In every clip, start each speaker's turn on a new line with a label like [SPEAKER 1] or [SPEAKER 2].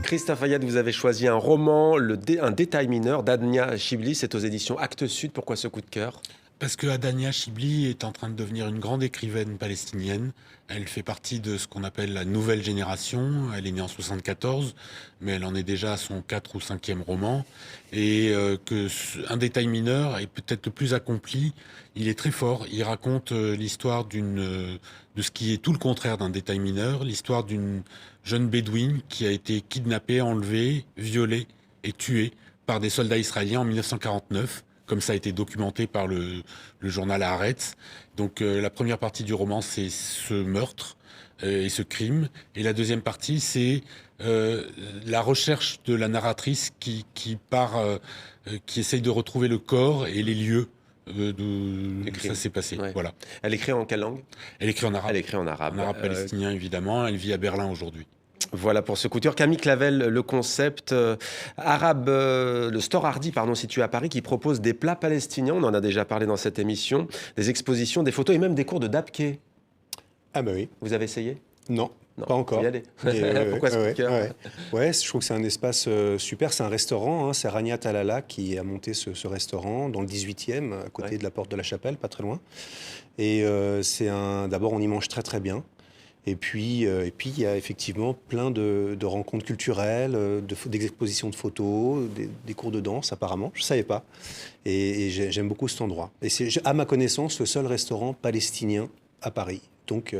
[SPEAKER 1] Christophe Ayad, vous avez choisi un roman, un détail mineur d'Adnia Chibli. C'est aux éditions Actes Sud. Pourquoi ce coup de cœur?
[SPEAKER 2] Parce que Adania Chibli est en train de devenir une grande écrivaine palestinienne. Elle fait partie de ce qu'on appelle la nouvelle génération. Elle est née en 74, mais elle en est déjà à son 4 ou 5e roman. Et un détail mineur est peut-être le plus accompli. Il est très fort. Il raconte l'histoire de ce qui est tout le contraire d'un détail mineur, l'histoire d'une jeune bédouine qui a été kidnappée, enlevée, violée et tuée par des soldats israéliens en 1949, comme ça a été documenté par le journal Haaretz. Donc la première partie du roman, c'est ce meurtre et ce crime. Et la deuxième partie, c'est la recherche de la narratrice qui essaye de retrouver le corps et les lieux d'où ça s'est passé.
[SPEAKER 1] Ouais.
[SPEAKER 2] Voilà.
[SPEAKER 1] Elle écrit en quelle langue?
[SPEAKER 2] Elle écrit en arabe.
[SPEAKER 1] Elle écrit en arabe.
[SPEAKER 2] En arabe palestinien, évidemment. Elle vit à Berlin aujourd'hui.
[SPEAKER 1] Voilà pour ce coup de cœur. Camille Clavel, le concept arabe, le Store Hardy, pardon, situé à Paris, qui propose des plats palestiniens. On en a déjà parlé dans cette émission. Des expositions, des photos et même des cours de dabké.
[SPEAKER 3] Ah bah oui.
[SPEAKER 1] Vous avez essayé?
[SPEAKER 3] Non,
[SPEAKER 1] Non,
[SPEAKER 3] pas encore.
[SPEAKER 1] faut y aller.
[SPEAKER 3] Mais,
[SPEAKER 1] Pourquoi ce coup de cœur?
[SPEAKER 3] ouais, je trouve que c'est un espace super. C'est un restaurant. C'est Rania Talala qui a monté ce restaurant dans le 18e, à côté de la Porte de la Chapelle, pas très loin. Et d'abord, on y mange très très bien. Et puis, il y a effectivement plein de rencontres culturelles, d'expositions de photos, des cours de danse apparemment. Je ne savais pas. Et j'aime beaucoup cet endroit. Et c'est, à ma connaissance, le seul restaurant palestinien à Paris. Donc,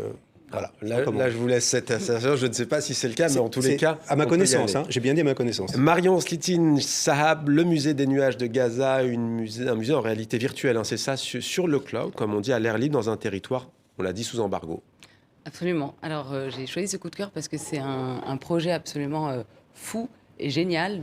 [SPEAKER 3] voilà.
[SPEAKER 1] Là, je vous laisse cette assertion. Je ne sais pas si c'est le cas, mais en tous les cas,
[SPEAKER 3] à ma connaissance, j'ai bien dit à ma connaissance.
[SPEAKER 1] Marion Slitine Sahab, le musée des nuages de Gaza, un musée en réalité virtuelle, hein, c'est ça, sur le cloud, comme on dit, à l'air libre, dans un territoire, on l'a dit, sous embargo.
[SPEAKER 4] Absolument. Alors, j'ai choisi ce coup de cœur parce que c'est un projet absolument fou et génial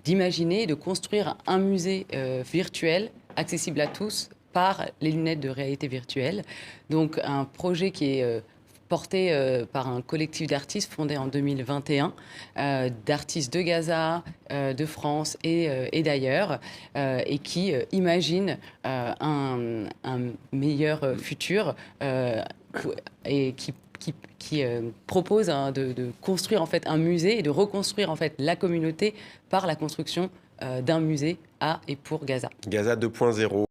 [SPEAKER 4] d'imaginer et de construire un musée virtuel accessible à tous par les lunettes de réalité virtuelle. Donc, un projet qui est porté par un collectif d'artistes fondé en 2021, d'artistes de Gaza, de France et d'ailleurs, et qui imagine un meilleur futur et qui propose de construire en fait un musée et de reconstruire en fait la communauté par la construction d'un musée à et pour Gaza.
[SPEAKER 1] Gaza 2.0.